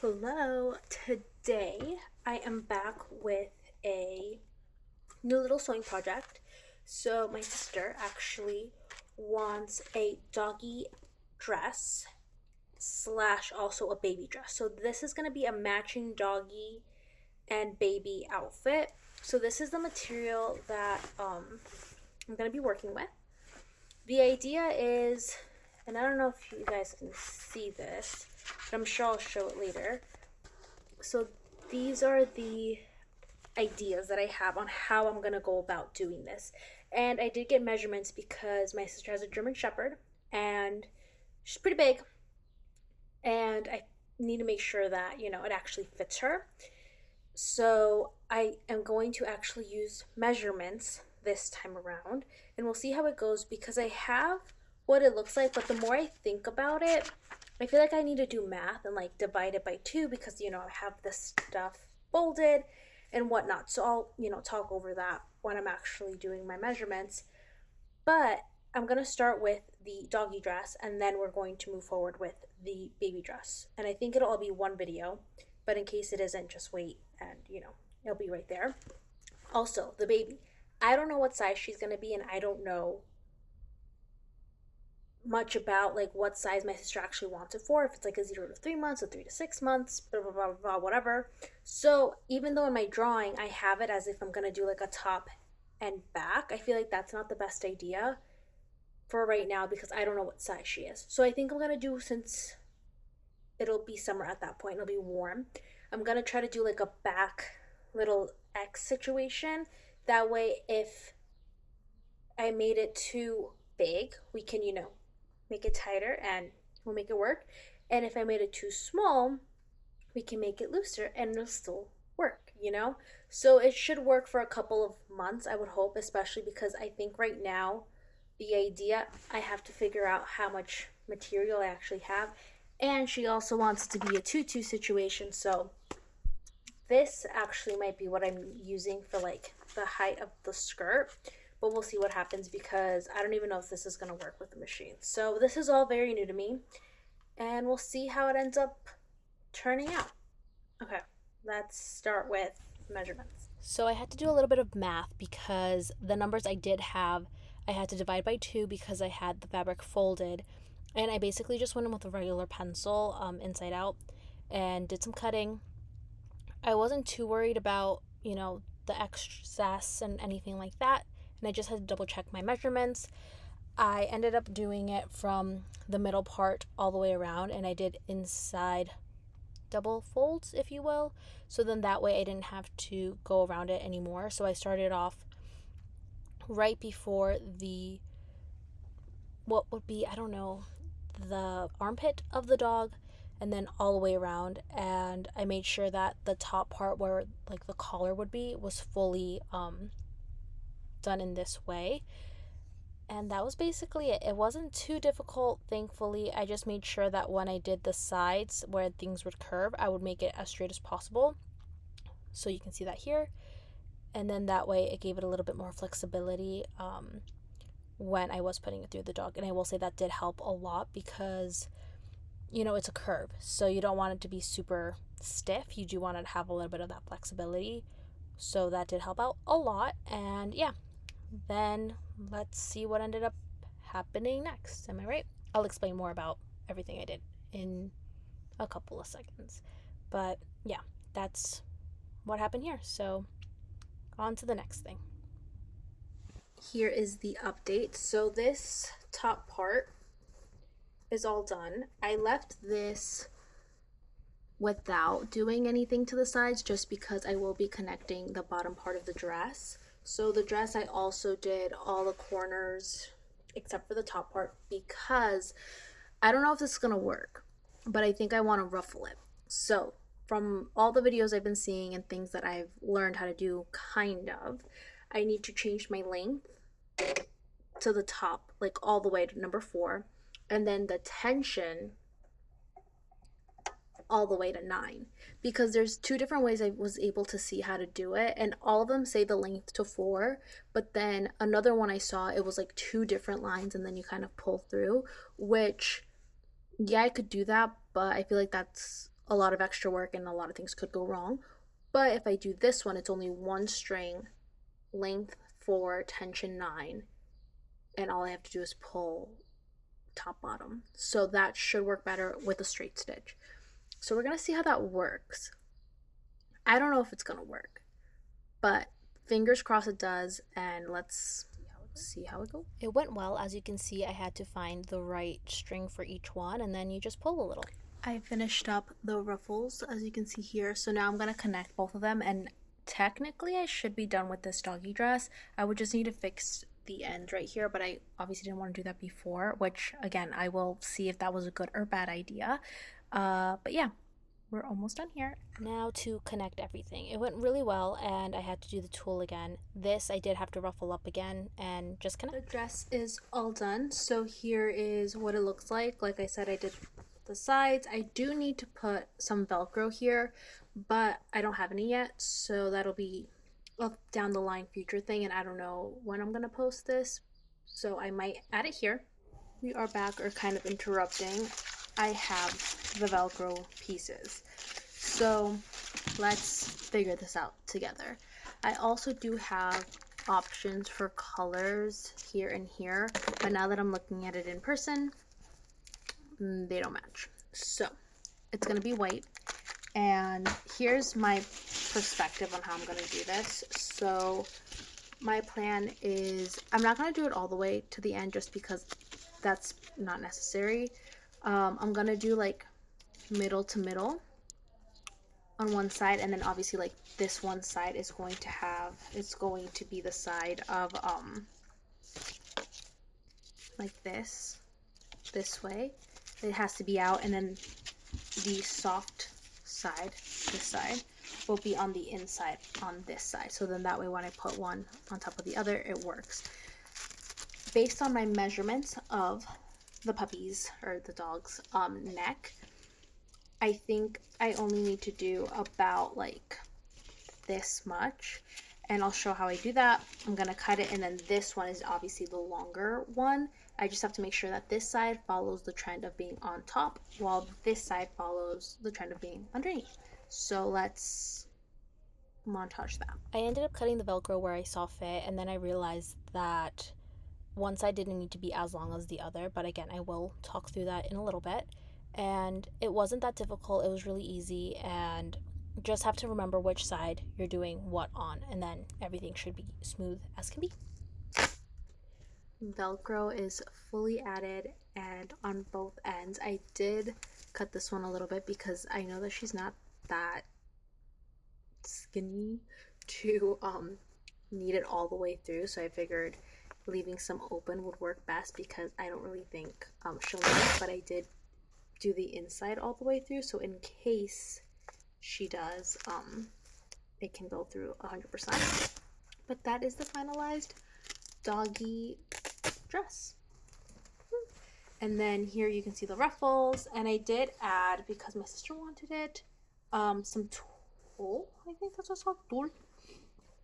Hello, today I am back with a new little sewing project. So, my sister actually wants a doggy dress slash also a baby dress. So, this is going to be a matching doggy and baby outfit. So, this is the material that I'm going to be working with. The idea is, and I don't know if you guys can see this, but I'm sure I'll show it later. So these are the ideas that I have on how I'm going to go about doing this. And I did get measurements because my sister has a German Shepherd and she's pretty big. And I need to make sure that, it actually fits her. So I am going to actually use measurements this time around. And we'll see how it goes because I have what it looks like. But the more I think about it, I feel like I need to do math and like divide it by two because I have this stuff folded and whatnot. So I'll talk over that when I'm actually doing my measurements. But I'm gonna start with the doggy dress and then we're going to move forward with the baby dress. And I think it'll all be one video, but in case it isn't, just wait and it'll be right there. Also, the baby. I don't know what size she's gonna be, and I don't know much about like what size my sister actually wants it for, if it's like a 0 to 3 months, a 3 to 6 months, blah blah blah blah, whatever. So even though in my drawing I have it as if I'm gonna do like a top and back, I feel like that's not the best idea for right now because I don't know what size she is. So I think I'm gonna do, since it'll be summer at that point, it'll be warm, I'm gonna try to do like a back little X situation. That way if I made it too big, we can make it tighter and we'll make it work. And if I made it too small, we can make it looser and it'll still work. So it should work for a couple of months, I would hope, especially because I think right now the idea, I have to figure out how much material I actually have. And she also wants it to be a tutu situation. So this actually might be what I'm using for like the height of the skirt, but we'll see what happens because I don't even know if this is going to work with the machine. So this is all very new to me and we'll see how it ends up turning out. Okay, let's start with measurements. So I had to do a little bit of math because the numbers I did have, I had to divide by two because I had the fabric folded, and I basically just went in with a regular pencil inside out and did some cutting. I wasn't too worried about, the excess and anything like that, and I just had to double check my measurements. I ended up doing it from the middle part all the way around, and I did inside double folds, if you will. So then that way I didn't have to go around it anymore. So I started off right before the, what would be, I don't know, the armpit of the dog, and then all the way around. And I made sure that the top part where like the collar would be was fully done in this way. And that was basically it. It wasn't too difficult, thankfully. I just made sure that when I did the sides where things would curve, I would make it as straight as possible. So you can see that here. And then that way it gave it a little bit more flexibility when I was putting it through the dog. And I will say that did help a lot because, it's a curve. So you don't want it to be super stiff. You do want it to have a little bit of that flexibility. So that did help out a lot. And yeah, then let's see what ended up happening next. Am I right? I'll explain more about everything I did in a couple of seconds. But yeah, that's what happened here. So on to the next thing. Here is the update. So this top part is all done. I left this without doing anything to the sides just because I will be connecting the bottom part of the dress. So the dress, I also did all the corners except for the top part because I don't know if this is going to work, but I think I want to ruffle it. So from all the videos I've been seeing and things that I've learned how to do, I need to change my length to the top, like all the way to number 4, and then the tension all the way to 9, because there's two different ways I was able to see how to do it, and all of them say the length to 4, but then another one I saw, it was like 2 different lines and then you kind of pull through, which yeah, I could do that, but I feel like that's a lot of extra work and a lot of things could go wrong. But if I do this one, it's only one string, length 4, tension 9, and all I have to do is pull top bottom. So that should work better with a straight stitch. So we're gonna see how that works. I don't know if it's gonna work, but fingers crossed it does, and let's see how it goes. It went well. As you can see, I had to find the right string for each one, and then you just pull a little. I finished up the ruffles, as you can see here, so now I'm gonna connect both of them, and technically I should be done with this doggy dress. I would just need to fix the end right here, but I obviously didn't want to do that before, which again, I will see if that was a good or bad idea. But yeah, we're almost done here. Now to connect everything. It went really well, and I had to do the tulle again. This I did have to ruffle up again and just connect. The dress is all done, so here is what it looks like. Like I said, I did the sides. I do need to put some Velcro here, but I don't have any yet, so that'll be up down the line future thing, and I don't know when I'm gonna post this, so I might add it here. We are back, or kind of interrupting. I have the Velcro pieces, so let's figure this out together. I also do have options for colors here and here, but now that I'm looking at it in person, they don't match. So it's gonna be white, and here's my perspective on how I'm gonna do this. So my plan is I'm not gonna do it all the way to the end just because that's not necessary. I'm gonna do like middle to middle on one side, and then obviously like this one side is going to be the side of like this way. It has to be out, and then the soft side, this side, will be on the inside on this side. So then that way when I put one on top of the other, it works. Based on my measurements of the puppy's, or the dog's, neck, I think I only need to do about like this much, and I'll show how I do that. I'm gonna cut it, and then this one is obviously the longer one. I just have to make sure that this side follows the trend of being on top, while this side follows the trend of being underneath. So let's montage that. I ended up cutting the Velcro where I saw fit, and then I realized that one side didn't need to be as long as the other, but again, I will talk through that in a little bit. And it wasn't that difficult. It was really easy, and just have to remember which side you're doing what on, and then everything should be smooth as can be. Velcro is fully added, and on both ends. I did cut this one a little bit because I know that she's not that skinny to need it all the way through, so I figured leaving some open would work best, because I don't really think she'll need it, but I did do the inside all the way through, so in case she does, it can go through 100%. But that is the finalized doggy dress. And then here you can see the ruffles, and I did add, because my sister wanted it, some tulle. I think that's what's called, tulle.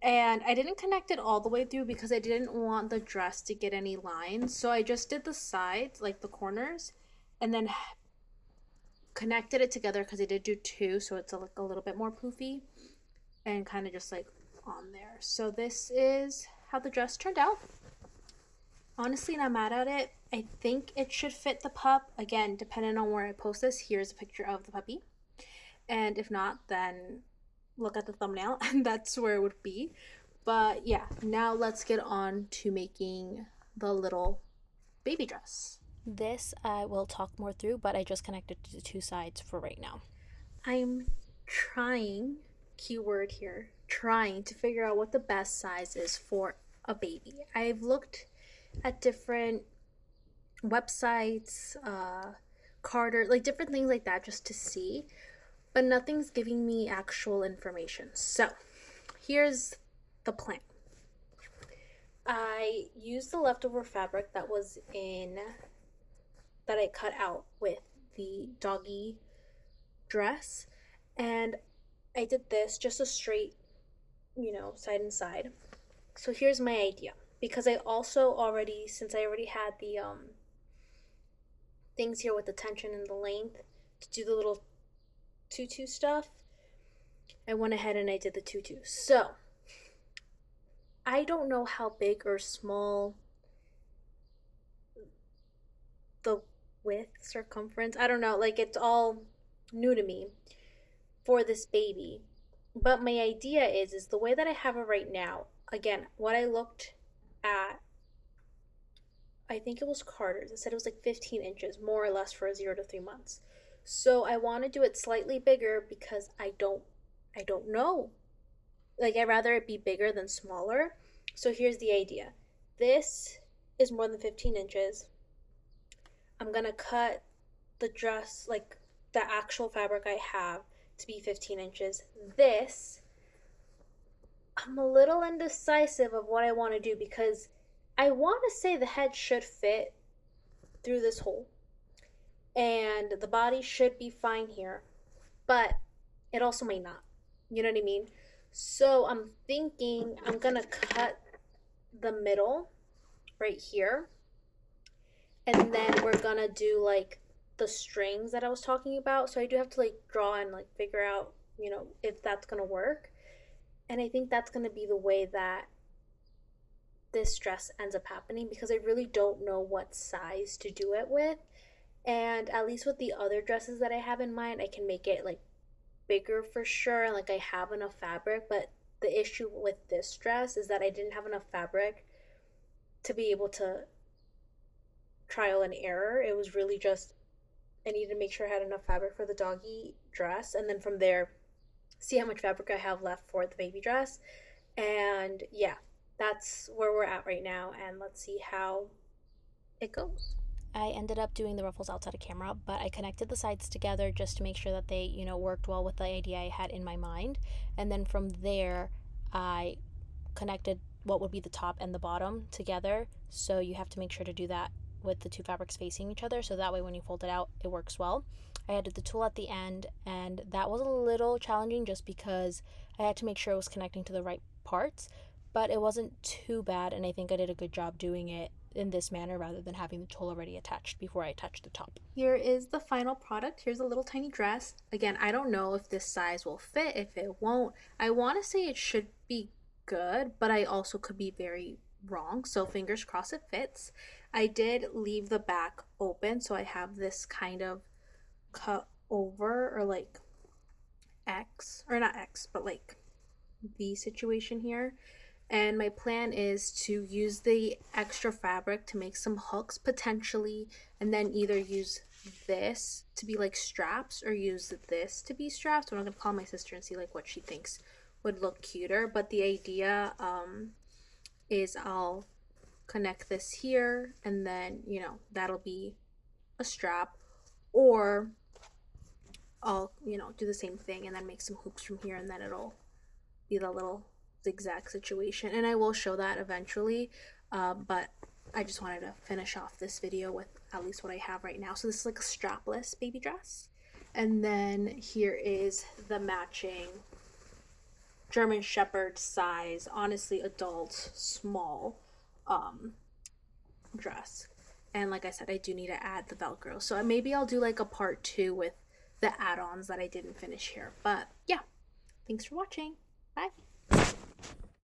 And I didn't connect it all the way through because I didn't want the dress to get any lines, so I just did the sides, like the corners, and then connected it together because I did do two, so it's like a little bit more poofy and kind of just like on there. So this is how the dress turned out. Honestly, not mad at it. I think it should fit the pup. Again, depending on where I post this, here's a picture of the puppy, and if not, then look at the thumbnail and that's where it would be. But yeah, now let's get on to making the little baby dress. This I will talk more through, but I just connected to the two sides for right now. I'm trying, keyword here, trying to figure out what the best size is for a baby. I've looked at different websites, Carter, like different things like that, just to see, but nothing's giving me actual information. So here's the plan. I used the leftover fabric that I cut out with the doggy dress, and I did this just a straight, side and side. So here's my idea, because I also already, since I already had the things here with the tension and the length to do the little tutu stuff, I went ahead and I did the tutu. So I don't know how big or small the width, circumference, I don't know, like it's all new to me for this baby. But my idea is the way that I have it right now. Again, what I looked at, I think it was Carter's. It said it was like 15 inches, more or less, for a 0 to 3 months. So I want to do it slightly bigger because I don't know. Like I'd rather it be bigger than smaller. So here's the idea. This is more than 15 inches. I'm gonna cut the dress, like the actual fabric I have, to be 15 inches. This, I'm a little indecisive of what I want to do because I want to say the head should fit through this hole and the body should be fine here, but it also may not. You know what I mean? So I'm thinking I'm gonna cut the middle right here, and then we're gonna do like the strings that I was talking about. So I do have to like draw and like figure out, if that's gonna work. And I think that's gonna be the way that this dress ends up happening because I really don't know what size to do it with. And at least with the other dresses that I have in mind, I can make it like bigger for sure, and like I have enough fabric. But the issue with this dress is that I didn't have enough fabric to be able to trial and error. It was really just I needed to make sure I had enough fabric for the doggy dress, and then from there see how much fabric I have left for the baby dress. And yeah, that's where we're at right now, and let's see how it goes. I ended up doing the ruffles outside of camera, but I connected the sides together just to make sure that they, worked well with the idea I had in my mind. And then from there, I connected what would be the top and the bottom together. So you have to make sure to do that with the two fabrics facing each other, so that way when you fold it out, it works well. I added the tulle at the end, and that was a little challenging just because I had to make sure it was connecting to the right parts, but it wasn't too bad, and I think I did a good job doing it in this manner rather than having the tulle already attached before I attached the top. Here is the final product. Here's a little tiny dress. Again, I don't know if this size will fit, if it won't. I want to say it should be good, but I also could be very wrong, so fingers crossed it fits. I did leave the back open, so I have this kind of cut over, or like X, or not X, but like V situation here. And my plan is to use the extra fabric to make some hooks potentially, and then either use this to be like straps or use this to be straps. So I'm gonna call my sister and see like what she thinks would look cuter. But the idea is I'll connect this here, and then that'll be a strap, or I'll do the same thing and then make some hoops from here, and then it'll be the little zigzag situation. And I will show that eventually, but I just wanted to finish off this video with at least what I have right now. So this is like a strapless baby dress, and then here is the matching German Shepherd size, honestly adult small dress. And like I said, I do need to add the Velcro, so maybe I'll do like a part 2 with the add-ons that I didn't finish here. But yeah, thanks for watching. Bye.